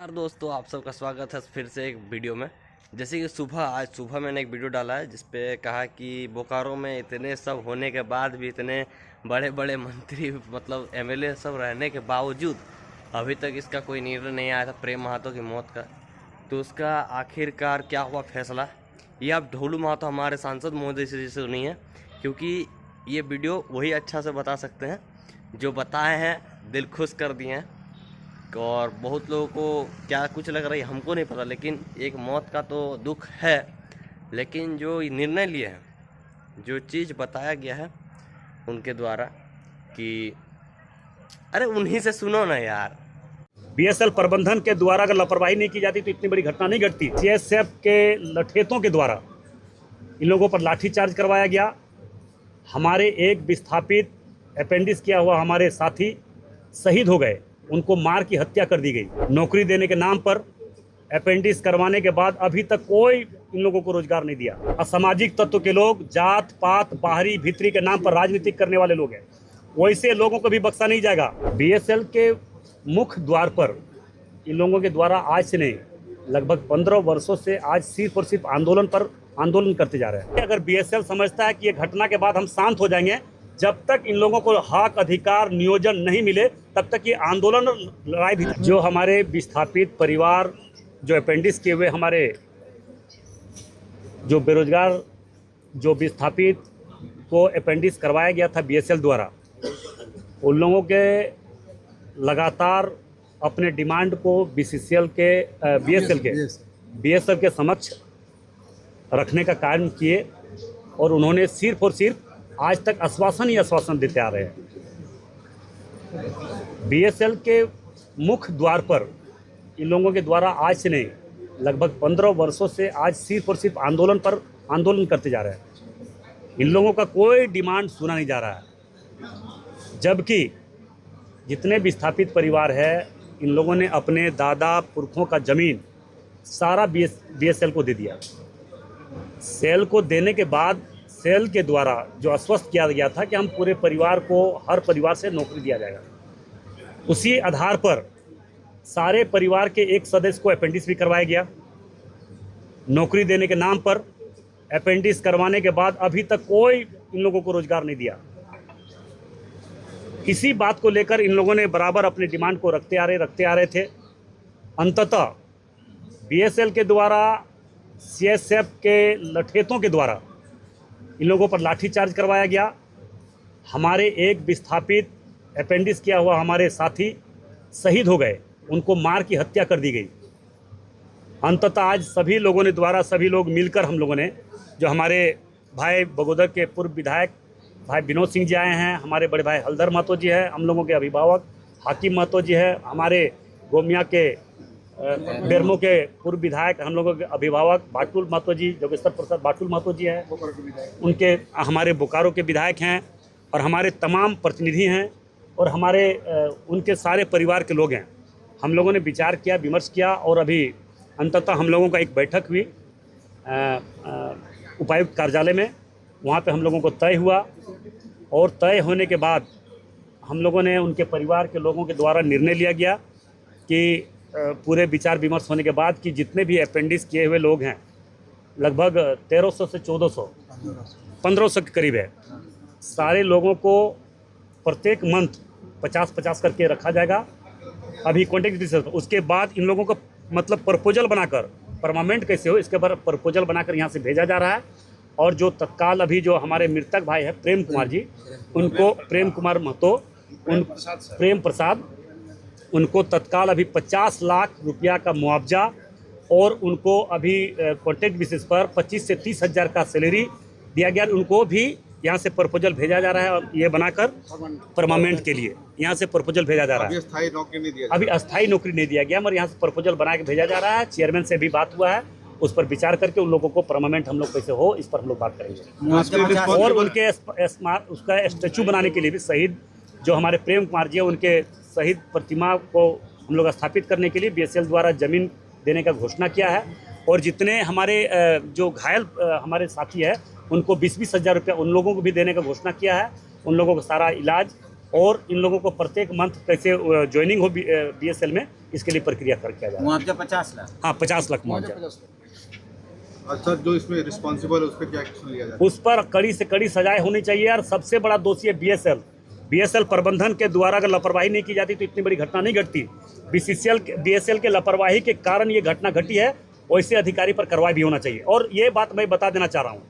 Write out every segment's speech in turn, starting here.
यार दोस्तों, आप सबका स्वागत है फिर से एक वीडियो में। जैसे कि आज सुबह मैंने एक वीडियो डाला है जिस पे कहा कि बोकारो में इतने सब होने के बाद भी, इतने बड़े बड़े मंत्री मतलब एमएलए सब रहने के बावजूद अभी तक इसका कोई निर्णय नहीं आया था प्रेम महतो की मौत का। तो उसका आखिरकार क्या हुआ फैसला, ये आप ढोलू महतो हमारे सांसद महोदय से सुनिए, क्योंकि ये वीडियो वही अच्छा से बता सकते हैं जो बताए हैं, दिल खुश कर दिए हैं। और बहुत लोगों को क्या कुछ लग रहा है हमको नहीं पता, लेकिन एक मौत का तो दुख है, लेकिन जो निर्णय लिए हैं, जो चीज़ बताया गया है उनके द्वारा कि अरे उन्हीं से सुनो ना यार। बीएसएल प्रबंधन के द्वारा अगर लापरवाही नहीं की जाती तो इतनी बड़ी घटना नहीं घटती। सीएसएफ के लठेतों के द्वारा इन लोगों पर लाठीचार्ज करवाया गया। हमारे एक विस्थापित अपेंडिक्स किया हुआ हमारे साथी शहीद हो गए, उनको मार की हत्या कर दी गई। नौकरी देने के नाम पर अपेंडिक्स करवाने के बाद अभी तक कोई इन लोगों को रोजगार नहीं दिया। असामाजिक तत्व के लोग, जात पात बाहरी भीतरी के नाम पर राजनीतिक करने वाले लोग हैं, वैसे लोगों को भी बख्शा नहीं जाएगा। बीएसएल के मुख्य द्वार पर इन लोगों के द्वारा आज से नहीं, लगभग 15 वर्षों से आज सिर्फ और सिर्फ आंदोलन करते जा रहे हैं। अगर बीएसएल समझता है कि ये घटना के बाद हम शांत हो जाएंगे, जब तक इन लोगों को हक अधिकार नियोजन नहीं मिले तब तक ये आंदोलन लड़ाई भी। जो हमारे विस्थापित परिवार, जो अपेंडिक्स किए हुए हमारे जो बेरोजगार, जो विस्थापित को अपेंडिक्स करवाया गया था बीएसएल द्वारा, उन लोगों के लगातार अपने डिमांड को बीएसएल के समक्ष रखने का कार्य किए और उन्होंने सिर्फ और सिर्फ आज तक आश्वासन ही आश्वासन देते आ रहे हैं। बीएसएल के मुख्य द्वार पर इन लोगों के द्वारा आज से नहीं, लगभग 15 वर्षों से आज सिर्फ और सिर्फ आंदोलन करते जा रहे हैं। इन लोगों का कोई डिमांड सुना नहीं जा रहा है, जबकि जितने विस्थापित परिवार है इन लोगों ने अपने दादा पुरखों का ज़मीन सारा बीएसएल को दे दिया। सेल को देने के बाद सेल के द्वारा जो आश्वस्त किया गया था कि हम पूरे परिवार को, हर परिवार से नौकरी दिया जाएगा, उसी आधार पर सारे परिवार के एक सदस्य को अपेंडिक्स भी करवाया गया। नौकरी देने के नाम पर अपेंडिक्स करवाने के बाद अभी तक कोई इन लोगों को रोजगार नहीं दिया। इसी बात को लेकर इन लोगों ने बराबर अपने डिमांड को रखते आ रहे थे। अंततः बीएसएल के द्वारा, सीएसएफ के लठेतों के द्वारा इन लोगों पर लाठीचार्ज करवाया गया। हमारे एक विस्थापित अपेंडिक्स किया हुआ हमारे साथी शहीद हो गए, उनको मार की हत्या कर दी गई। अंततः आज सभी लोग मिलकर, हम लोगों ने, जो हमारे भाई बगोदर के पूर्व विधायक भाई विनोद सिंह जी आए हैं, हमारे बड़े भाई हलधर महतो जी हैं, हम लोगों के अभिभावक हाकिम महतो जी हैं, हमारे गोमिया के बेरमो के पूर्व विधायक, हम लोगों के अभिभावक बाटुल महतो जी, जोगेश्वर प्रसाद बाटुल महतो जी हैं, उनके हमारे बोकारो के विधायक हैं, और हमारे तमाम प्रतिनिधि हैं, और हमारे उनके सारे परिवार के लोग हैं। हम लोगों ने विचार किया, विमर्श किया, और अभी अंततः हम लोगों का एक बैठक हुई उपायुक्त कार्यालय में। वहाँ पे हम लोगों को तय हुआ, और तय होने के बाद हम लोगों ने, उनके परिवार के लोगों के द्वारा निर्णय लिया गया कि पूरे विचार विमर्श होने के बाद कि जितने भी अपेंडिक्स किए हुए लोग हैं, लगभग 1300 से 1400 1500 के करीब है, सारे लोगों को प्रत्येक मंथ 50-50 करके रखा जाएगा। अभी कॉन्टेक्ट बेसिस, उसके बाद इन लोगों को मतलब प्रपोजल बनाकर, परमानेंट कैसे हो इसके बाद प्रपोजल बनाकर यहाँ से भेजा जा रहा है। और जो तत्काल अभी जो हमारे मृतक भाई है प्रेम कुमार जी, उनको, प्रेम कुमार महतो, प्रेम प्रसाद, उनको तत्काल अभी 50 लाख रुपया का मुआवजा, और उनको अभी कॉन्ट्रैक्ट बेसिस पर 25 से 30 हज़ार का सैलरी दिया गया। उनको भी यहाँ से प्रपोजल भेजा जा रहा है, और ये बनाकर परमानेंट के लिए यहाँ से प्रपोजल भेजा जा रहा है। अभी अस्थायी नौकरी नहीं दिया गया, मगर यहाँ से प्रपोजल बना के भेजा जा रहा है। चेयरमैन से भी बात हुआ है, उस पर विचार करके उन लोगों को परमानेंट हम लोग कैसे हो, इस पर हम लोग बात करेंगे। और उनके उसका स्टैचू बनाने के लिए भी, शहीद जो हमारे प्रेम कुमार जी है, उनके शहीद प्रतिमा को हम लोग स्थापित करने के लिए बीएसएल द्वारा ज़मीन देने का घोषणा किया है। और जितने हमारे जो घायल हमारे साथी है, उनको 20-20 हज़ार रुपया उन लोगों को भी देने का घोषणा किया है। उन लोगों का सारा इलाज और इन लोगों को प्रत्येक मंथ कैसे ज्वाइनिंग हो BSL में, इसके लिए प्रक्रिया कर किया जाए। मुआवजा 50 लाख। हाँ, 50 लाख मुआवजा। अच्छा, जो इसमें रिस्पॉन्सिबल है उस पर क्या एक्शन लिया जाए? उस पर कड़ी से कड़ी सजाएं होनी चाहिए। और सबसे बड़ा दोषी है BSL प्रबंधन के द्वारा अगर लापरवाही नहीं की जाती तो इतनी बड़ी घटना नहीं घटती। BSL के लापरवाही के कारण ये घटना घटी है। वैसे अधिकारी पर कार्रवाई भी होना चाहिए। और ये बात मैं बता देना चाह रहा हूँ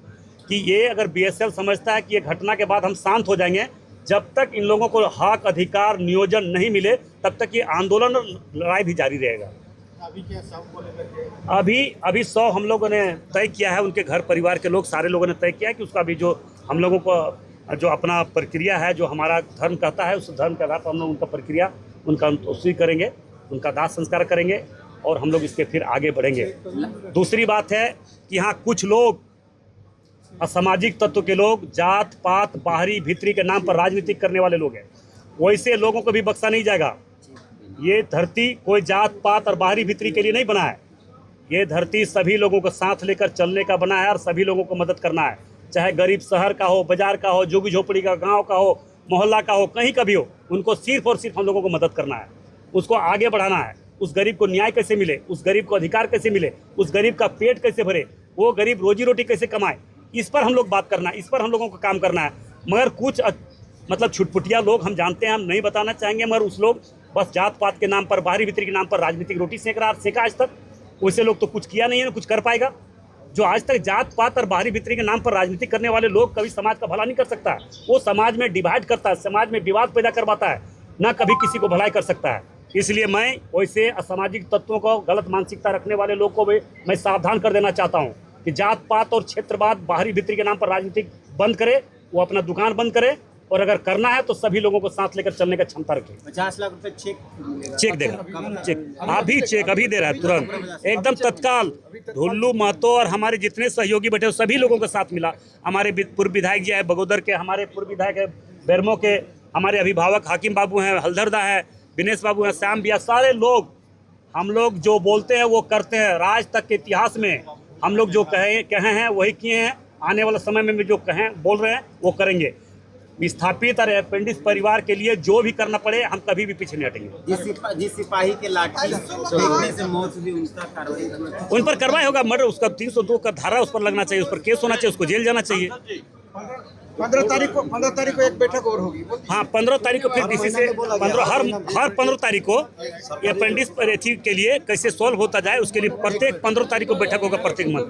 कि ये अगर BSL समझता है कि ये घटना के बाद हम शांत हो जाएंगे, जब तक इन लोगों को हक, अधिकार, नियोजन नहीं मिले तब तक ये आंदोलन और लड़ाई भी जारी रहेगा। अभी 100 हम लोगों ने तय किया है, उनके घर परिवार के लोग सारे लोगों ने तय किया है कि उसका भी जो हम लोगों को जो अपना प्रक्रिया है, जो हमारा धर्म कहता है, उस धर्म के आधार पर हम लोग उनका प्रक्रिया उनका उसी करेंगे, उनका दाह संस्कार करेंगे और हम लोग इसके फिर आगे बढ़ेंगे। दूसरी बात है कि यहाँ कुछ लोग असामाजिक तत्व के लोग, जात पात, बाहरी भीतरी के नाम पर राजनीति करने वाले लोग हैं। वैसे लोगों को भी बख्शा नहीं जाएगा। ये धरती कोई जात पात और बाहरी भीतरी के लिए नहीं बना है। ये धरती सभी लोगों को साथ लेकर चलने का बना है और सभी लोगों को मदद करना है, चाहे गरीब शहर का हो, बाजार का हो, झुग्गी झोपड़ी का, गांव का हो, मोहल्ला का हो, कहीं का भी हो, उनको सिर्फ और सिर्फ हम लोगों को मदद करना है, उसको आगे बढ़ाना है। उस गरीब को न्याय कैसे मिले, उस गरीब को अधिकार कैसे मिले, उस गरीब का पेट कैसे भरे, वो गरीब रोजी रोटी कैसे कमाए, इस पर हम लोग बात करना है, इस पर हम लोगों को काम करना है। मगर कुछ मतलब छुटपुटिया लोग, हम जानते हैं, हम नहीं बताना चाहेंगे, मगर उस लोग बस जात पात के नाम पर, बाहरी भीतरी के नाम पर राजनीतिक रोटी सेका आज तक। वैसे लोग तो कुछ किया नहीं है, ना कुछ कर पाएगा। जो आज तक जात पात और बाहरी भीतरी के नाम पर राजनीति करने वाले लोग कभी समाज का भला नहीं कर सकता है। वो समाज में डिवाइड करता है, समाज में विवाद पैदा करवाता है, ना कभी किसी को भलाई कर सकता है। इसलिए मैं वैसे असामाजिक तत्वों को, गलत मानसिकता रखने वाले लोग को भी मैं सावधान कर देना चाहता हूँ कि जात पात और क्षेत्रवाद, बाहरी भीतरी के नाम पर राजनीति बंद करे, वो अपना दुकान बंद करे और अगर करना है तो सभी लोगों को साथ लेकर चलने का क्षमता रखे। 50 लाख रुपए चेक देगा, चेक अभी दे रहा है, तुरंत एकदम तत्काल। ढुल्लू महतो और हमारे जितने सहयोगी बैठे सभी लोगों का साथ मिला। हमारे पूर्व विधायक जी है बगोदर के, हमारे पूर्व विधायक है बेरमो के, हमारे अभिभावक हाकिम बाबू हैं, हल्दरदा है, दिनेश बाबू हैं, श्याम बिया, सारे लोग, हम लोग जो बोलते हैं वो करते हैं। राज तक के इतिहास में हम लोग जो कहे हैं वही किए हैं। आने वाले समय में भी जो बोल रहे हैं वो करेंगे। विस्थापित और अपेंडिक्स परिवार के लिए जो भी करना पड़े, हम कभी भी पीछे नहीं हटेंगे। जिस सिपाही के लाठी फेंकने से मौत हुई, उनका कार्रवाई करना, उन पर कार्रवाई होगा। मर्डर, उसका 302 का धारा उस पर लगना चाहिए, उस पर केस होना चाहिए, उसको जेल जाना चाहिए। 15 तारीख को एक बैठक और होगी। हाँ, 15 तारीख को फिर डीसी से हर 15 तारीख को ये अपेंडिक्स के लिए कैसे सॉल्व होता जाए, उसके लिए प्रत्येक 15 तारीख को बैठक होगा प्रत्येक मंथ।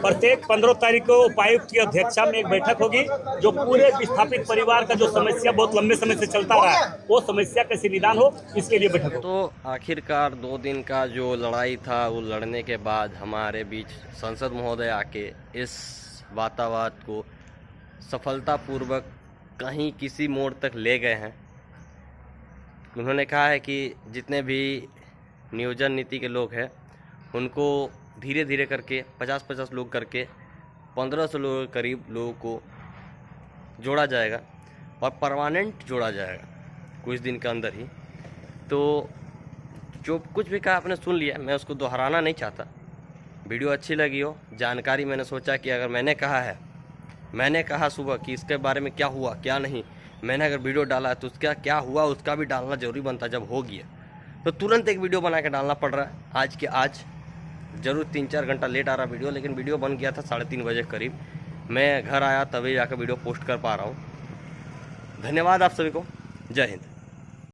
प्रत्येक 15 तारीख को उपायुक्त की अध्यक्षता में एक बैठक होगी, जो पूरे विस्थापित परिवार का जो समस्या बहुत लंबे समय से चलता रहा है, वो समस्या कैसे निदान हो, इसके लिए बैठक हो। तो आखिरकार 2 दिन का जो लड़ाई था, वो लड़ने के बाद हमारे बीच संसद महोदय आके इस वातावाद को सफलतापूर्वक कहीं किसी मोड़ तक ले गए हैं। उन्होंने कहा है कि जितने भी नियोजन नीति के लोग हैं उनको धीरे धीरे करके 50-50 लोग करके 1500 लोगों के करीब लोगों को जोड़ा जाएगा और परमानेंट जोड़ा जाएगा कुछ दिन के अंदर ही। तो जो कुछ भी कहा आपने सुन लिया, मैं उसको दोहराना नहीं चाहता। वीडियो अच्छी लगी हो, जानकारी मैंने सोचा कि अगर मैंने कहा सुबह कि इसके बारे में क्या हुआ क्या नहीं, मैंने अगर वीडियो डाला है तो उसका क्या हुआ उसका भी डालना ज़रूरी बनता। जब हो गया तो तुरंत एक वीडियो बना के डालना पड़ रहा है। आज के आज ज़रूर 3-4 घंटा लेट आ रहा वीडियो, लेकिन वीडियो बन गया था 3:30 बजे करीब। मैं घर आया तभी जाकर वीडियो पोस्ट कर पा रहा हूँ। धन्यवाद आप सभी को। जय हिंद।